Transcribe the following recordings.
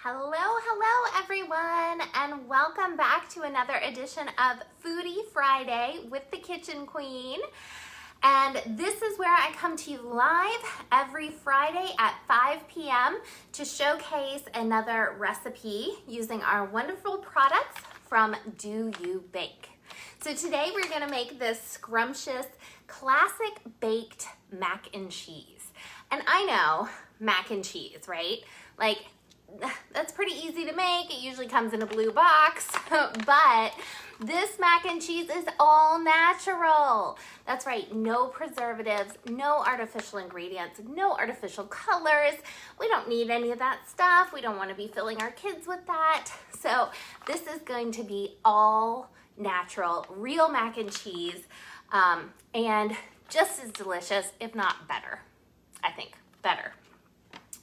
Hello everyone, and welcome back to another edition of Foodie Friday with the Kitchen Queen. And this is where I come to you live every Friday at 5 p.m. to showcase another recipe using our wonderful products from Do You Bake. So today we're gonna make this scrumptious classic baked mac and cheese. And I know mac and cheese, right? Like, that's pretty easy to make. It usually comes in a blue box, but this mac and cheese is all natural. That's right, no preservatives, no artificial ingredients, no artificial colors. We don't need any of that stuff. We don't want to be filling our kids with that. So this is going to be all natural, real mac and cheese, and just as delicious, if not better. I think better.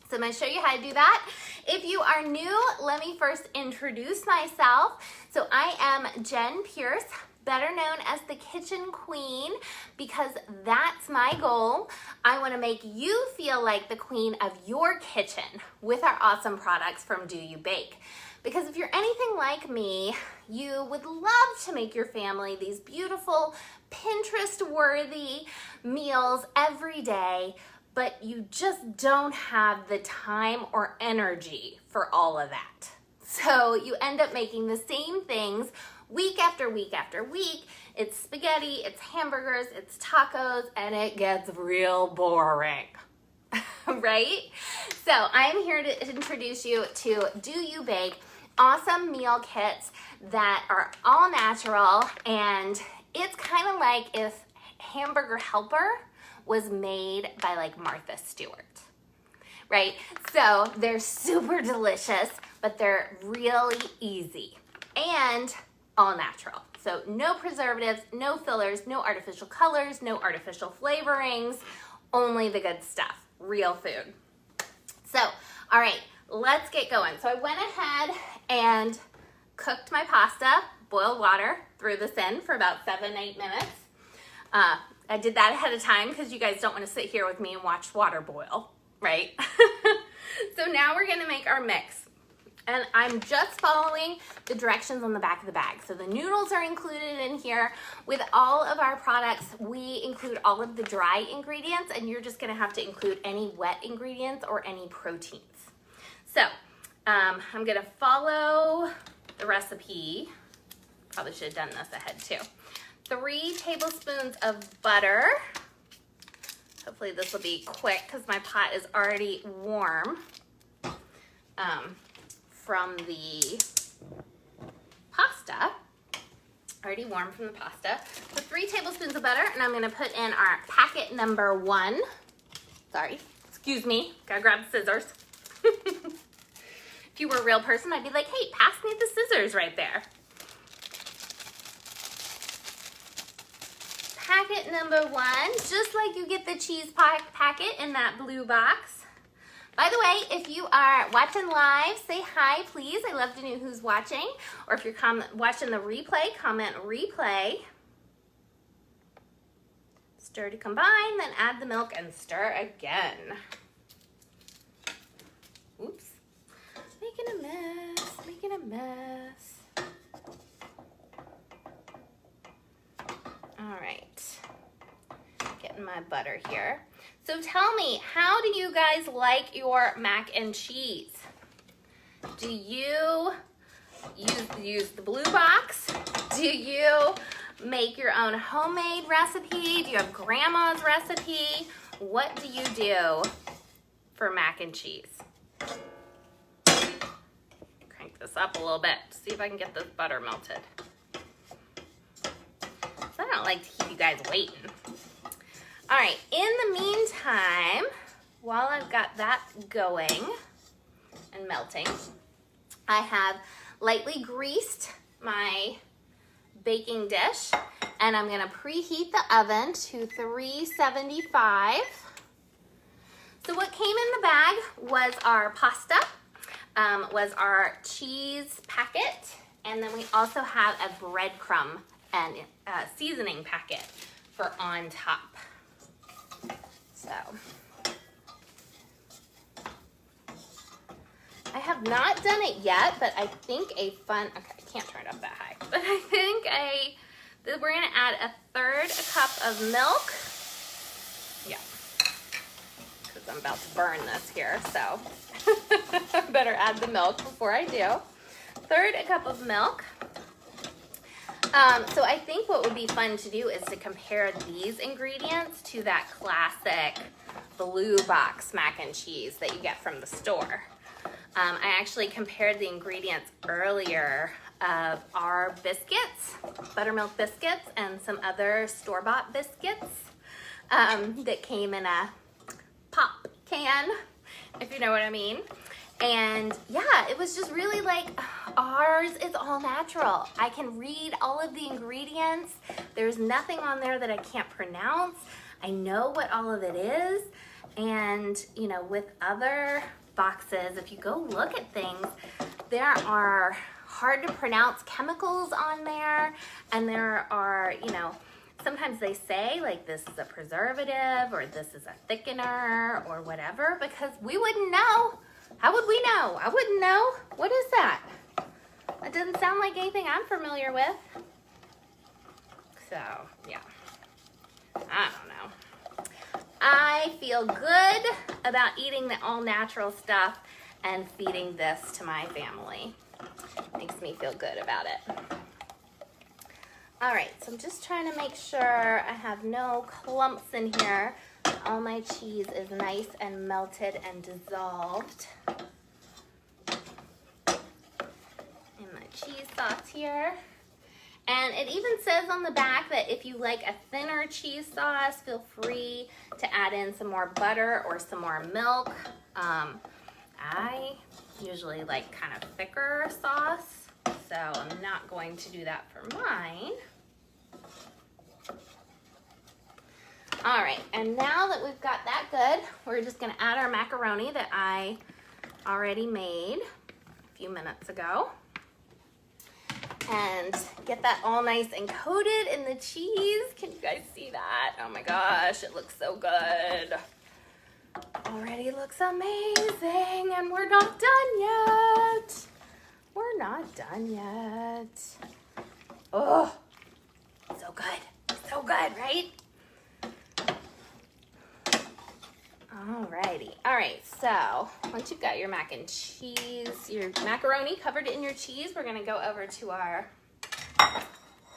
So I'm going to show you how to do that. If you are new, let me first introduce myself. So I am Jenn Pierce, better known as the Kitchen Queen, because that's my goal. I want to make you feel like the queen of your kitchen with our awesome products from Do You Bake. Because if you're anything like me, you would love to make your family these beautiful Pinterest-worthy meals every day, but you just don't have the time or energy for all of that. So you end up making the same things week after week after week. It's spaghetti, it's hamburgers, it's tacos, and it gets real boring, right? So I'm here to introduce you to Do You Bake, awesome meal kits that are all natural, and it's kind of like if Hamburger Helper was made by like Martha Stewart, right? So they're super delicious, but they're really easy and all natural. So no preservatives, no fillers, no artificial colors, no artificial flavorings, only the good stuff, real food. So, all right, let's get going. So I went ahead and cooked my pasta, boiled water, threw this in for about 7-8 minutes. I did that ahead of time because you guys don't want to sit here with me and watch water boil, right? So now we're gonna make our mix. And I'm just following the directions on the back of the bag. So the noodles are included in here. With all of our products, we include all of the dry ingredients, and you're just gonna have to include any wet ingredients or any proteins. So I'm gonna follow the recipe. Probably should have done this ahead too. 3 tablespoons of butter. Hopefully this will be quick because my pot is already warm from the pasta. Already warm from the pasta. So 3 tablespoons of butter, and I'm gonna put in our packet number 1. Sorry, excuse me, gotta grab the scissors. If you were a real person, I'd be like, hey, pass me the scissors right there. Packet number 1, just like you get the cheese packet in that blue box. By the way, if you are watching live, say hi, please. I love to know who's watching. Or if you're watching the replay, comment replay. Stir to combine, then add the milk and stir again. Oops. Making a mess, making a mess. All right, getting my butter here. So tell me, how do you guys like your mac and cheese? Do you use the blue box? Do you make your own homemade recipe? Do you have grandma's recipe? What do you do for mac and cheese? Crank this up a little bit to see if I can get this butter melted. I don't like to keep you guys waiting. All right, in the meantime, while I've got that going and melting, I have lightly greased my baking dish, and I'm gonna preheat the oven to 375. So what came in the bag was our pasta, was our cheese packet, and then we also have a breadcrumb and seasoning packet for on top. So I have have not done it yet, but I think okay, I can't turn it up that high, but I think we're gonna add a third cup of milk. Yeah, because I'm about to burn this here, so I better add the milk before I do. Third cup of milk. So I think what would be fun to do is to compare these ingredients to that classic blue box mac and cheese that you get from the store. I actually compared the ingredients earlier of our biscuits, buttermilk biscuits, and some other store-bought biscuits that came in a pop can, if you know what I mean. And yeah, it was just really like, ours is all natural. I can read all of the ingredients. There's nothing on there that I can't pronounce. I know what all of it is. And you know, with other boxes, if you go look at things, there are hard to pronounce chemicals on there. And there are, you know, sometimes they say like this is a preservative or this is a thickener or whatever, because we wouldn't know. How would we know? I wouldn't know. What is that? That doesn't sound like anything I'm familiar with. So, yeah. I don't know. I feel good about eating the all-natural stuff and feeding this to my family. Makes me feel good about it. All right, so I'm just trying to make sure I have no clumps in here. All my cheese is nice and melted and dissolved. And my cheese sauce here. And it even says on the back that if you like a thinner cheese sauce, feel free to add in some more butter or some more milk. I usually like kind of thicker sauce, so I'm not going to do that for mine. All right, and now that we've got that good, we're just gonna add our macaroni that I already made a few minutes ago. And get that all nice and coated in the cheese. Can you guys see that? Oh my gosh, it looks so good. Already looks amazing, and we're not done yet. We're not done yet. Oh, so good, right? Alrighty. All right, so once you've got your mac and cheese, your macaroni covered in your cheese, we're gonna go over to our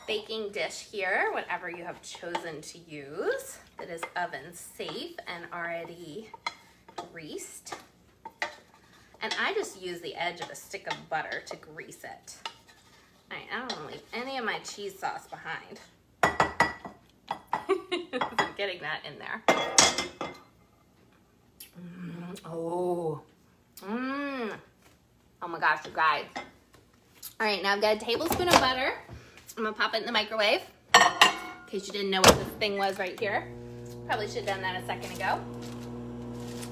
baking dish here, whatever you have chosen to use that is oven safe and already greased. And I just use the edge of a stick of butter to grease it. I don't want to leave any of my cheese sauce behind. I'm getting that in there. Oh my gosh, you guys. All right, now I've got a tablespoon of butter. I'm gonna pop it in the microwave in case you didn't know what this thing was right here. Probably should have done that a second ago.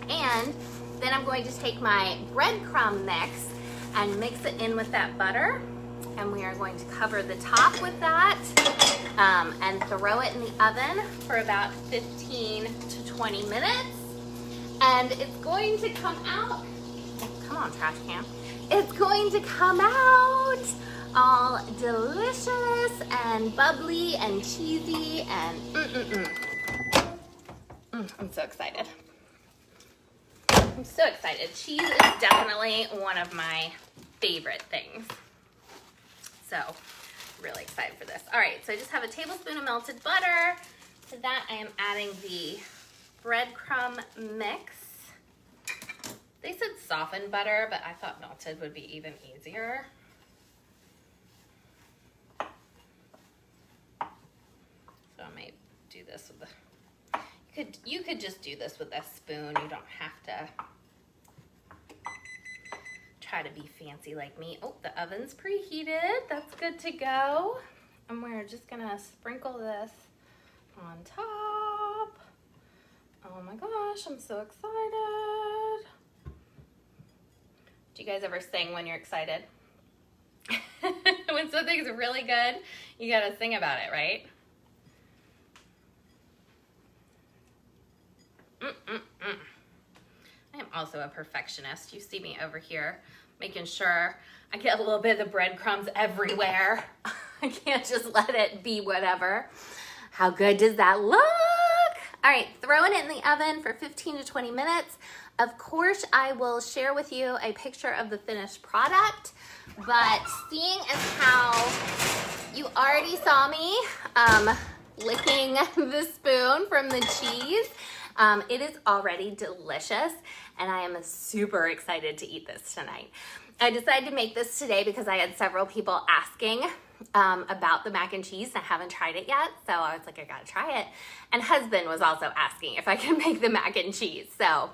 And then I'm going to take my breadcrumb mix and mix it in with that butter. And we are going to cover the top with that and throw it in the oven for about 15 to 20 minutes. And it's going to come out, come on trash can. It's going to come out all delicious and bubbly and cheesy and I'm so excited. I'm so excited. Cheese is definitely one of my favorite things. So, really excited for this. All right, so I just have a tablespoon of melted butter. To that, I am adding the breadcrumb mix. They said softened butter, but I thought melted would be even easier. So I may do this with the, you could just do this with a spoon. You don't have to try to be fancy like me. Oh, the oven's preheated. That's good to go. And we're just gonna sprinkle this on top. Oh my gosh, I'm so excited. Do you guys ever sing when you're excited? When something's really good, you gotta sing about it, right? I am also a perfectionist. You see me over here making sure I get a little bit of the breadcrumbs everywhere. I can't just let it be whatever. How good does that look? All right, throwing it in the oven for 15 to 20 minutes. Of course, I will share with you a picture of the finished product, but seeing as how you already saw me licking the spoon from the cheese, it is already delicious, and I am super excited to eat this tonight. I decided to make this today because I had several people asking about the mac and cheese. I haven't tried it yet, so I was like, I gotta try it. And husband was also asking if I can make the mac and cheese, so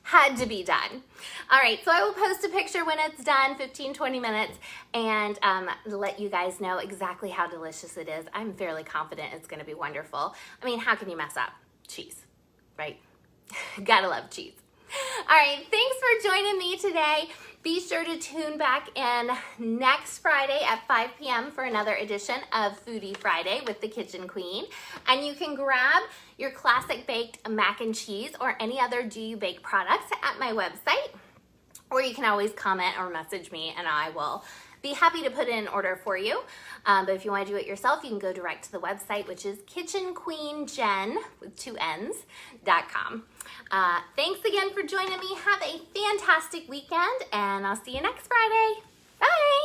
had to be done. All right, so I will post a picture when it's done, 15, 20 minutes, and let you guys know exactly how delicious it is. I'm fairly confident it's gonna be wonderful. I mean, how can you mess up cheese, right? Gotta love cheese. All right, thanks for joining me today. Be sure to tune back in next Friday at 5 p.m. for another edition of Foodie Friday with the Kitchen Queen. And you can grab your classic baked mac and cheese or any other Do You Bake products at my website. Or you can always comment or message me and I will be happy to put in an order for you. But if you want to do it yourself, you can go direct to the website, which is kitchenqueenjenn with 2 N's.com. Thanks again for joining me. Have a fantastic weekend, and I'll see you next Friday. Bye.